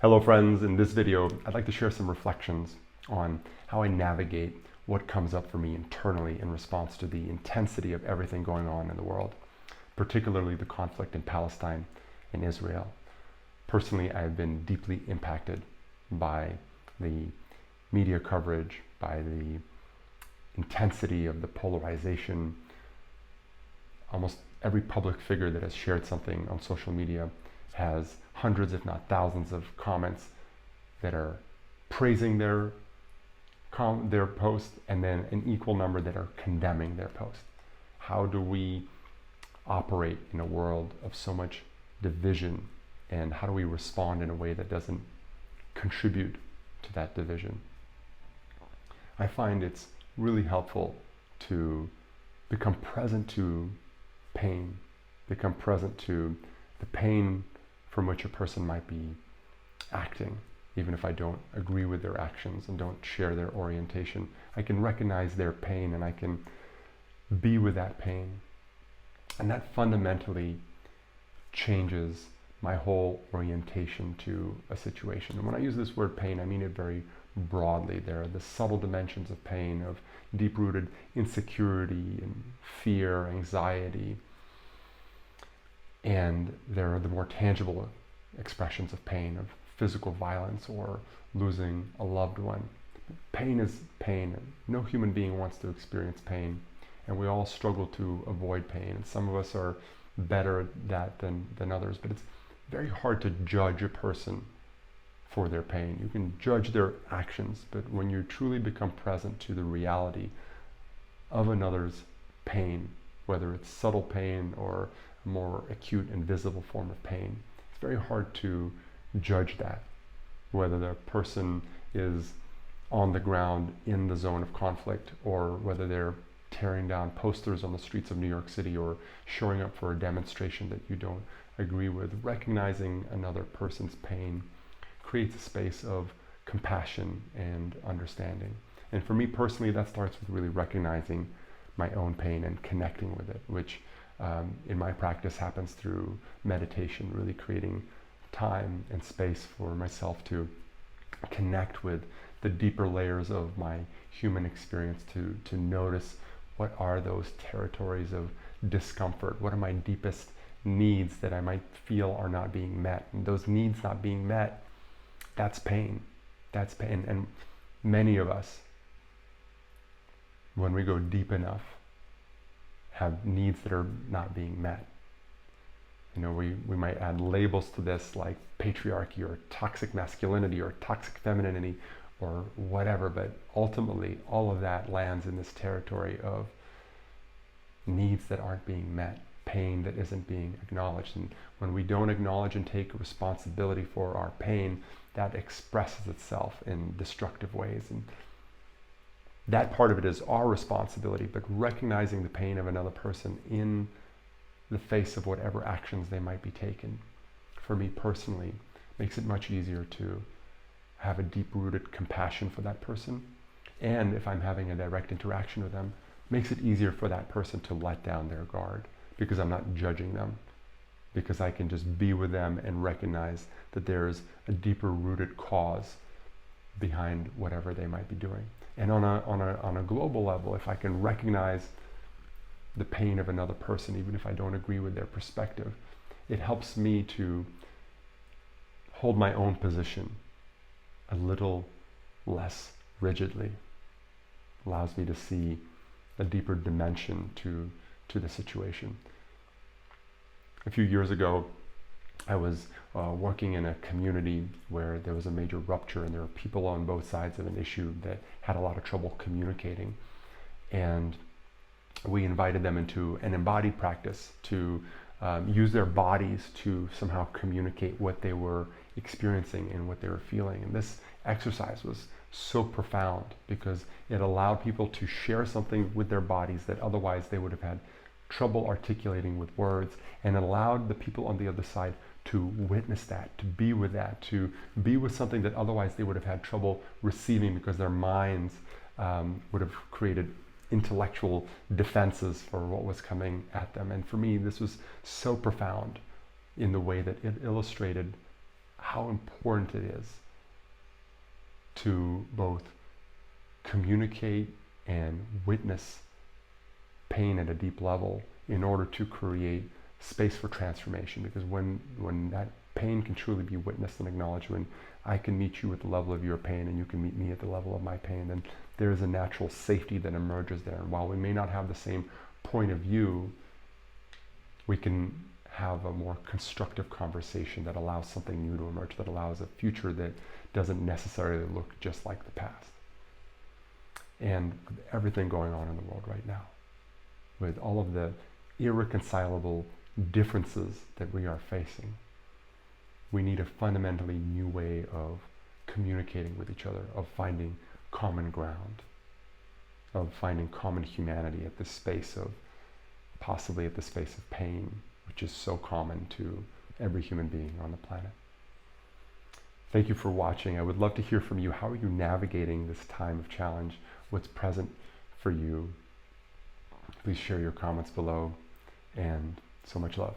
Hello friends, in this video I'd like to share some reflections on how I navigate what comes up for me internally in response to the intensity of everything going on in the world, particularly the conflict in Palestine and Israel. Personally, I've been deeply impacted by the media coverage, by the intensity of the polarization. Almost every public figure that has shared something on social media has hundreds, if not thousands, of comments that are praising their post, and then an equal number that are condemning their post. How do we operate in a world of so much division, and how do we respond in a way that doesn't contribute to that division? I find it's really helpful to become present to pain, become present to the pain from which a person might be acting, even if I don't agree with their actions and don't share their orientation. I can recognize their pain and I can be with that pain. And that fundamentally changes my whole orientation to a situation. And when I use this word pain, I mean it very broadly. There are the subtle dimensions of pain, of deep-rooted insecurity and fear, anxiety. And there are the more tangible expressions of pain, of physical violence or losing a loved one. Pain is pain, and no human being wants to experience pain, and we all struggle to avoid pain. And some of us are better at that than others, but it's very hard to judge a person for their pain. You can judge their actions, but when you truly become present to the reality of another's pain, whether it's subtle pain or a more acute and visible form of pain, it's very hard to judge that, whether the person is on the ground in the zone of conflict or whether they're tearing down posters on the streets of New York City or showing up for a demonstration that you don't agree with. Recognizing another person's pain creates a space of compassion and understanding. And for me personally, that starts with really recognizing my own pain and connecting with it, which in my practice happens through meditation, really creating time and space for myself to connect with the deeper layers of my human experience, to notice what are those territories of discomfort, what are my deepest needs that I might feel are not being met. And those needs not being met, that's pain. That's pain. And many of us, when we go deep enough, have needs that are not being met. You know, we might add labels to this like patriarchy or toxic masculinity or toxic femininity or whatever, but ultimately all of that lands in this territory of needs that aren't being met, pain that isn't being acknowledged. And when we don't acknowledge and take responsibility for our pain, that expresses itself in destructive ways. And that part of it is our responsibility, but recognizing the pain of another person in the face of whatever actions they might be taking, for me personally, makes it much easier to have a deep-rooted compassion for that person. And if I'm having a direct interaction with them, makes it easier for that person to let down their guard, because I'm not judging them, because I can just be with them and recognize that there's a deeper rooted cause behind whatever they might be doing. And on a global level, if I can recognize the pain of another person, even if I don't agree with their perspective, it helps me to hold my own position a little less rigidly. Allows me to see a deeper dimension to the situation. A few years ago, I was working in a community where there was a major rupture, and there were people on both sides of an issue that had a lot of trouble communicating. And we invited them into an embodied practice to use their bodies to somehow communicate what they were experiencing and what they were feeling. And this exercise was so profound because it allowed people to share something with their bodies that otherwise they would have had trouble articulating with words, and it allowed the people on the other side to witness that, to be with that, to be with something that otherwise they would have had trouble receiving because their minds would have created intellectual defenses for what was coming at them. And for me, this was so profound in the way that it illustrated how important it is to both communicate and witness pain at a deep level in order to create space for transformation. Because when that pain can truly be witnessed and acknowledged, when I can meet you at the level of your pain and you can meet me at the level of my pain, then there is a natural safety that emerges there. And while we may not have the same point of view, we can have a more constructive conversation that allows something new to emerge, that allows a future that doesn't necessarily look just like the past. And everything going on in the world right now, with all of the irreconcilable differences that we are facing, we need a fundamentally new way of communicating with each other, of finding common ground, of finding common humanity at this space of, possibly at the space of pain, which is so common to every human being on the planet. Thank you for watching. I would love to hear from you. How are you navigating this time of challenge? What's present for you? Please share your comments below, and so much love.